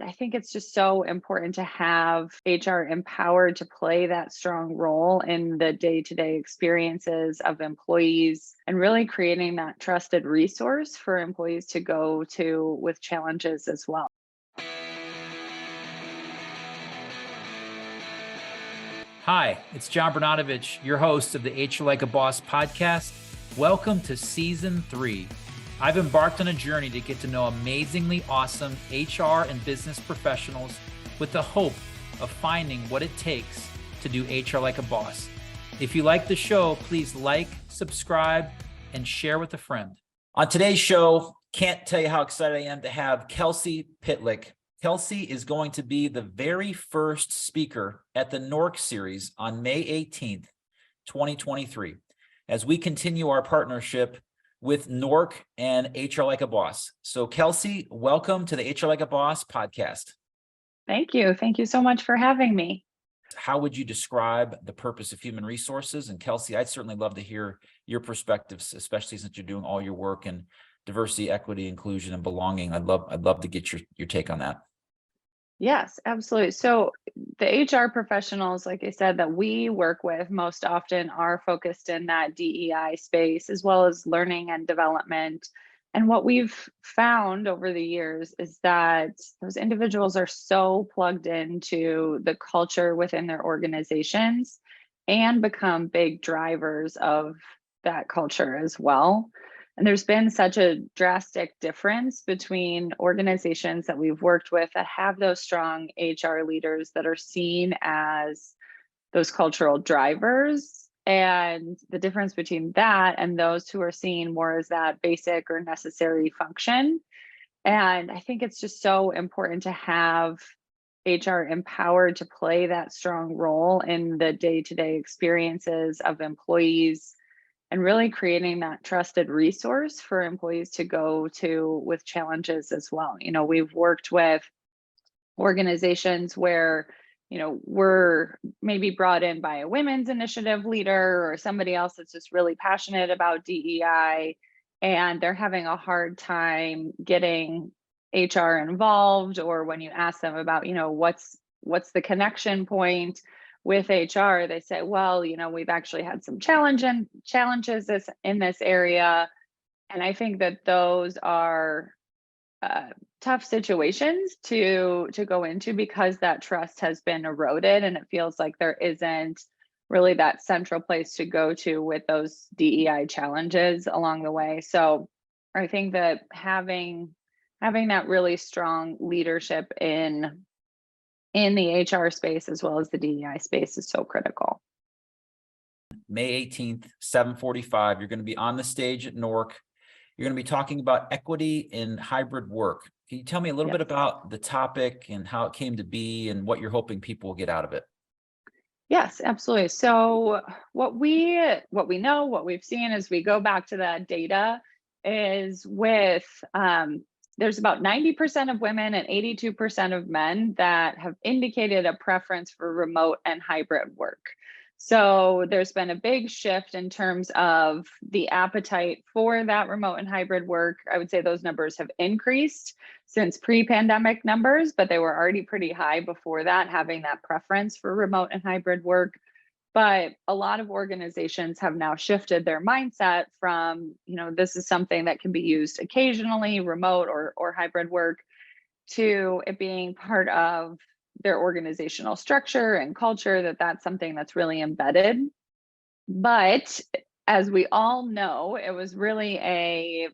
I think it's just so important to have HR empowered to play that strong role in the day-to-day experiences of employees and really creating that trusted resource for employees to go to with challenges as well. Hi, it's John Bernatovich, your host of the HR Like a Boss podcast. Welcome to Season 3. I've embarked on a journey to get to know amazingly awesome HR and business professionals with the hope of finding what it takes to do HR like a boss. If you like the show, please like, subscribe, and share with a friend. On today's show, can't tell you how excited I am to have Kelsey Pytlik. Kelsey is going to be the very first speaker at the NOHRC series on May 18th, 2023, as we continue our partnership with NOHRC and HR Like a Boss. So Kelsey, welcome to the HR Like a Boss podcast. Thank you. Thank you so much for having me. How would you describe the purpose of human resources? And Kelsey, I'd certainly love to hear your perspectives, especially since you're doing all your work in diversity, equity, inclusion, and belonging. I'd love to get your take on that. Yes, absolutely. So the HR professionals, like I said, that we work with most often are focused in that DEI space, as well as learning and development. And what we've found over the years is that those individuals are so plugged into the culture within their organizations and become big drivers of that culture as well. And there's been such a drastic difference between organizations that we've worked with that have those strong HR leaders that are seen as those cultural drivers, and the difference between that and those who are seen more as that basic or necessary function. And I think it's just so important to have HR empowered to play that strong role in the day-to-day experiences of employees and really creating that trusted resource for employees to go to with challenges as well. We've worked with organizations where, we're maybe brought in by a women's initiative leader or somebody else that's just really passionate about DEI, and they're having a hard time getting HR involved, or when you ask them about, what's the connection point with HR, they say, well, we've actually had some challenges in this area. And I think that those are tough situations to go into because that trust has been eroded, and it feels like there isn't really that central place to go to with those DEI challenges along the way. So I think that having that really strong leadership in the HR space as well as the DEI space is so critical. May 18th, 7:45, you're going to be on the stage at NOHRC. You're going to be talking about equity in hybrid work. Can you tell me a little bit about the topic and how it came to be and what you're hoping people will get out of it? Yes, absolutely. So what we know, what we've seen as we go back to that data is with there's about 90% of women and 82% of men that have indicated a preference for remote and hybrid work. So there's been a big shift in terms of the appetite for that remote and hybrid work. I would say those numbers have increased since pre-pandemic numbers, but they were already pretty high before that, having that preference for remote and hybrid work. But a lot of organizations have now shifted their mindset from, this is something that can be used occasionally, remote or hybrid work, to it being part of their organizational structure and culture, that's something that's really embedded. But as we all know, it was really a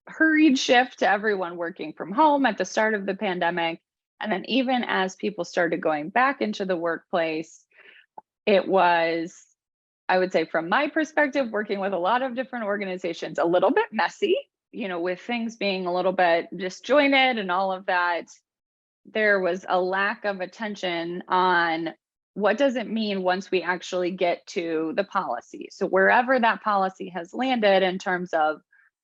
hurried shift to everyone working from home at the start of the pandemic. And then even as people started going back into the workplace, it was, I would say from my perspective, working with a lot of different organizations, a little bit messy, with things being a little bit disjointed and all of that. There was a lack of attention on what does it mean once we actually get to the policy. So wherever that policy has landed in terms of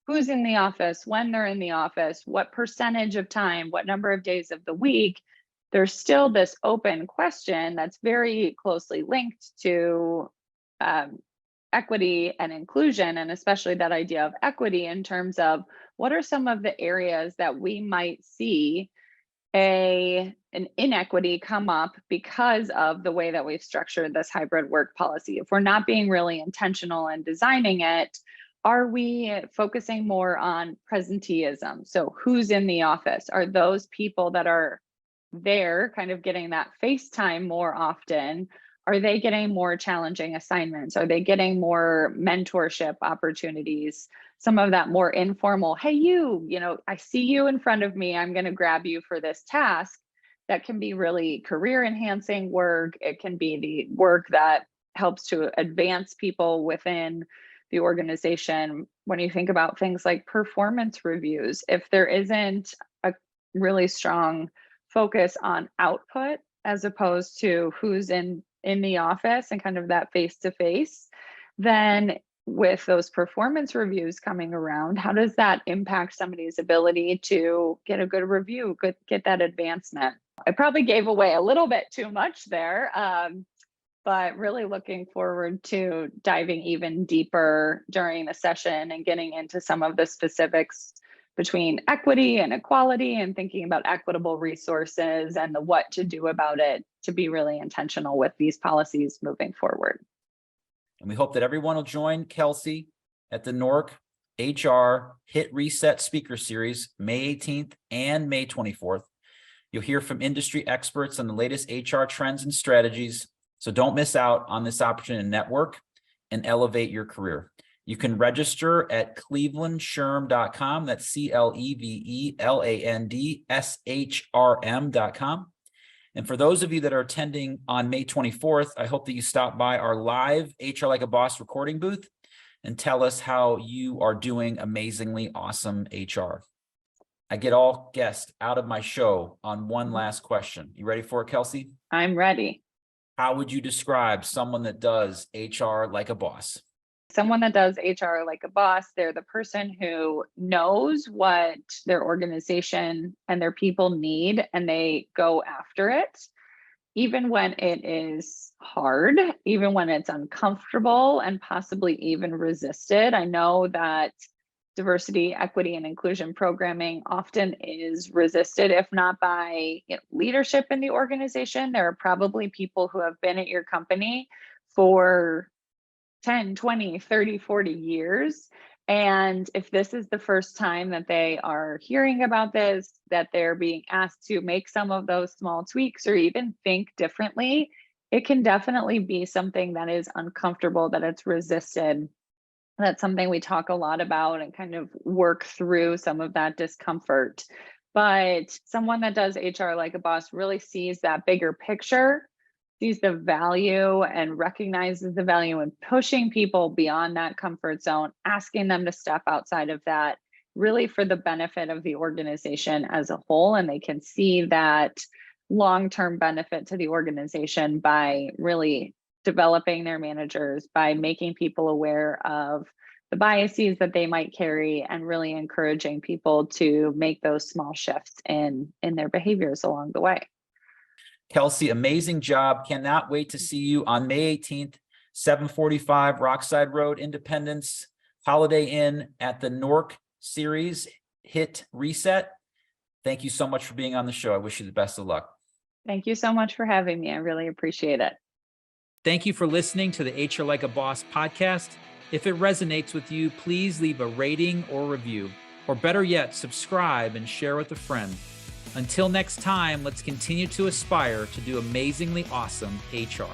who's in the office, when they're in the office, what percentage of time, what number of days of the week, there's still this open question that's very closely linked to equity and inclusion, and especially that idea of equity in terms of what are some of the areas that we might see an inequity come up because of the way that we've structured this hybrid work policy. If we're not being really intentional in designing it, are we focusing more on presenteeism? So who's in the office? Are those people that are there kind of getting that face time more often? Are they getting more challenging assignments? Are they getting more mentorship opportunities? Some of that more informal, hey, I see you in front of me. I'm going to grab you for this task. That can be really career enhancing work. It can be the work that helps to advance people within the organization. When you think about things like performance reviews, if there isn't a really strong focus on output as opposed to who's in the office and kind of that face to face, then with those performance reviews coming around, how does that impact somebody's ability to get a good review, get that advancement? I probably gave away a little bit too much there, but really looking forward to diving even deeper during the session and getting into some of the specifics between equity and equality and thinking about equitable resources and the what to do about it to be really intentional with these policies moving forward. And we hope that everyone will join Kelsey at the NOHRC HR Hit Reset Speaker Series, May 18th and May 24th. You'll hear from industry experts on the latest HR trends and strategies. So don't miss out on this opportunity to network and elevate your career. You can register at clevelandshrm.com. That's CLEVELANDSHRM.com. And for those of you that are attending on May 24th, I hope that you stop by our live HR Like a Boss recording booth and tell us how you are doing amazingly awesome HR. I get all guests out of my show on one last question. You ready for it, Kelsey? I'm ready. How would you describe someone that does HR like a boss? Someone that does HR like a boss, they're the person who knows what their organization and their people need, and they go after it, even when it is hard, even when it's uncomfortable and possibly even resisted. I know that diversity, equity, and inclusion programming often is resisted, if not by leadership in the organization. There are probably people who have been at your company for 10, 20, 30, 40 years. And if this is the first time that they are hearing about this, that they're being asked to make some of those small tweaks or even think differently, it can definitely be something that is uncomfortable, that it's resisted. That's something we talk a lot about and kind of work through some of that discomfort. But someone that does HR like a boss really sees that bigger picture, sees the value and recognizes the value in pushing people beyond that comfort zone, asking them to step outside of that, really for the benefit of the organization as a whole. And they can see that long-term benefit to the organization by really developing their managers, by making people aware of the biases that they might carry, and really encouraging people to make those small shifts in their behaviors along the way. Kelsey, amazing job. Cannot wait to see you on May 18th, 745 Rockside Road, Independence, Holiday Inn at the NOHRC Series Hit Reset. Thank you so much for being on the show. I wish you the best of luck. Thank you so much for having me. I really appreciate it. Thank you for listening to the HR Like a Boss podcast. If it resonates with you, please leave a rating or review, or better yet, subscribe and share with a friend. Until next time, let's continue to aspire to do amazingly awesome HR.